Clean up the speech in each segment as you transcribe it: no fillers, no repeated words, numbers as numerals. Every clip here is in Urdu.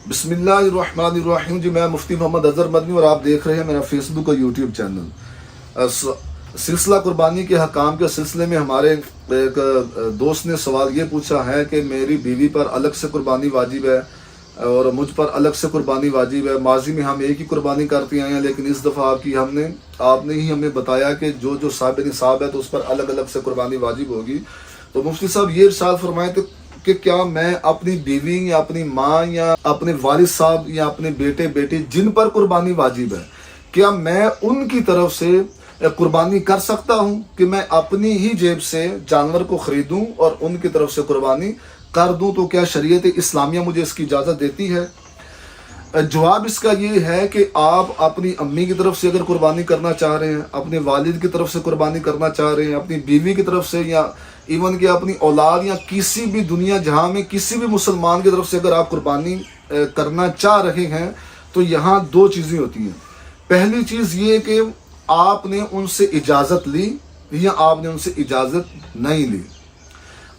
بسم اللہ الرحمن الرحیم. جی میں مفتی محمد اظہر مدنی اور آپ دیکھ رہے ہیں میرا فیس بک اور یوٹیوب چینل. سلسلہ قربانی کے حکام کے سلسلے میں ہمارے ایک دوست نے سوال یہ پوچھا ہے کہ میری بیوی پر الگ سے قربانی واجب ہے اور مجھ پر الگ سے قربانی واجب ہے. ماضی میں ہم ایک ہی قربانی کرتے آئے ہیں، لیکن اس دفعہ آپ نے ہی ہمیں بتایا کہ جو صاحب نصاب ہے تو اس پر الگ الگ سے قربانی واجب ہوگی. تو مفتی صاحب یہ ارشاد فرمائیں کہ کیا میں اپنی بیوی یا اپنی ماں یا اپنے والد صاحب یا اپنے بیٹے بیٹی جن پر قربانی واجب ہے، کیا میں ان کی طرف سے قربانی کر سکتا ہوں کہ میں اپنی ہی جیب سے جانور کو خریدوں اور ان کی طرف سے قربانی کر دوں؟ تو کیا شریعت اسلامیہ مجھے اس کی اجازت دیتی ہے؟ جواب اس کا یہ ہے کہ آپ اپنی امی کی طرف سے اگر قربانی کرنا چاہ رہے ہیں، اپنے والد کی طرف سے قربانی کرنا چاہ رہے ہیں، اپنی بیوی کی طرف سے، یا ایون کہ اپنی اولاد یا کسی بھی دنیا جہاں میں کسی بھی مسلمان کی طرف سے اگر آپ قربانی کرنا چاہ رہے ہیں، تو یہاں دو چیزیں ہوتی ہیں. پہلی چیز یہ کہ آپ نے ان سے اجازت لی یا آپ نے ان سے اجازت نہیں لی.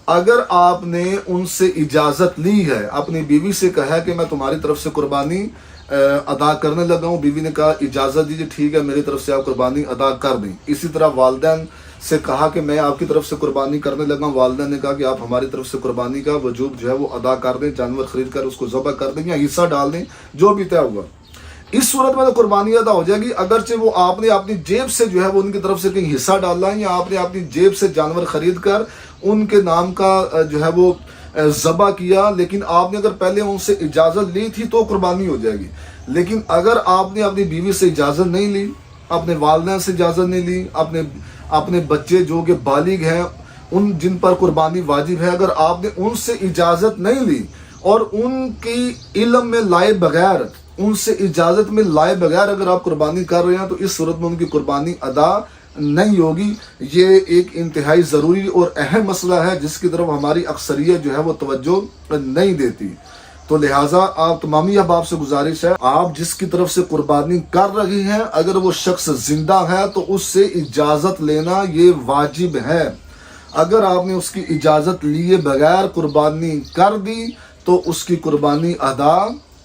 اگر آپ نے ان سے اجازت لی ہے، اپنی بیوی سے کہا کہ میں تمہاری طرف سے قربانی ادا کرنے لگا ہوں، بیوی نے کہا اجازت دیجیے، ٹھیک ہے میری طرف سے آپ قربانی ادا کر دیں. اسی طرح والدین سے کہا کہ میں آپ کی طرف سے قربانی کرنے لگا ہوں، والدین نے کہا کہ آپ ہماری طرف سے قربانی کا وجوب جو ہے وہ ادا کر دیں، جانور خرید کر اس کو ذبح کر دیں یا حصہ ڈال دیں، جو بھی طے ہوا. اس صورت میں تو قربانی ادا ہو جائے گی، اگرچہ وہ آپ نے اپنی جیب سے جو ہے وہ ان کی طرف سے کہیں حصہ ڈالا ہے، یا آپ نے اپنی جیب سے جانور خرید کر ان کے نام کا جو ہے وہ ذبح کیا، لیکن آپ نے اگر پہلے ان سے اجازت لی تھی تو قربانی ہو جائے گی. لیکن اگر آپ نے اپنی بیوی سے اجازت نہیں لی، اپنے والدین سے اجازت نہیں لی، اپنے بچے جو کہ بالغ ہیں ان جن پر قربانی واجب ہے، اگر آپ نے ان سے اجازت نہیں لی اور ان کی علم میں لائے بغیر، ان سے اجازت میں لائے بغیر اگر آپ قربانی کر رہے ہیں، تو اس صورت میں ان کی قربانی ادا نہیں ہوگی. یہ ایک انتہائی ضروری اور اہم مسئلہ ہے جس کی طرف ہماری اکثریت جو ہے وہ توجہ نہیں دیتی. تو لہٰذا آپ تمامی احباب سے گزارش ہے، آپ جس کی طرف سے قربانی کر رہی ہیں اگر وہ شخص زندہ ہے تو اس سے اجازت لینا یہ واجب ہے. اگر آپ نے اس کی اجازت لیے بغیر قربانی کر دی تو اس کی قربانی ادا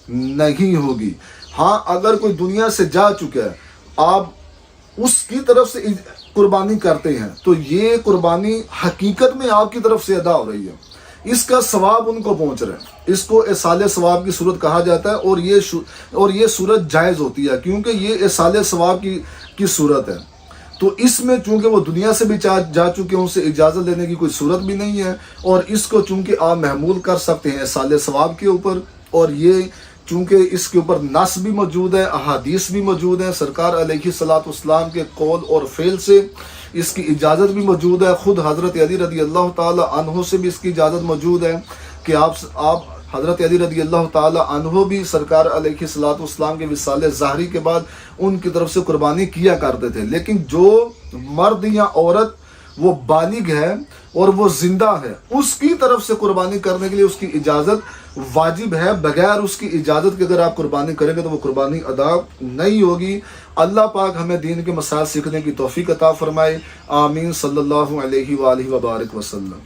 نہیں ہوگی. ہاں اگر کوئی دنیا سے جا چکا ہے، آپ اس کی طرف سے قربانی کرتے ہیں تو یہ قربانی حقیقت میں آپ کی طرف سے ادا ہو رہی ہے، اس کا ثواب ان کو پہنچ رہا ہے، اس کو ایصال ثواب کی صورت کہا جاتا ہے. اور یہ صورت جائز ہوتی ہے کیونکہ یہ ایصال ثواب کی صورت ہے. تو اس میں چونکہ وہ دنیا سے بھی جا چکے ہیں، ان سے اجازت لینے کی کوئی صورت بھی نہیں ہے، اور اس کو چونکہ آپ محمول کر سکتے ہیں ایصال ثواب کے اوپر، اور یہ چونکہ اس کے اوپر نص بھی موجود ہے، احادیث بھی موجود ہیں، سرکار علیہ الصلوۃ والسلام کے قول اور فعل سے اس کی اجازت بھی موجود ہے. خود حضرت علی رضی اللہ تعالی عنہ سے بھی اس کی اجازت موجود ہے کہ آپ حضرت علی رضی اللہ تعالی عنہ بھی سرکار علیہ الصلوۃ والسلام کے وصال ظاہری کے بعد ان کی طرف سے قربانی کیا کرتے تھے. لیکن جو مرد یا عورت وہ بالغ ہے اور وہ زندہ ہے، اس کی طرف سے قربانی کرنے کے لیے اس کی اجازت واجب ہے. بغیر اس کی اجازت کے اگر آپ قربانی کریں گے تو وہ قربانی ادا نہیں ہوگی. اللہ پاک ہمیں دین کے مسائل سیکھنے کی توفیق عطا فرمائے. آمین. صلی اللہ علیہ وآلہ وبارک وسلم.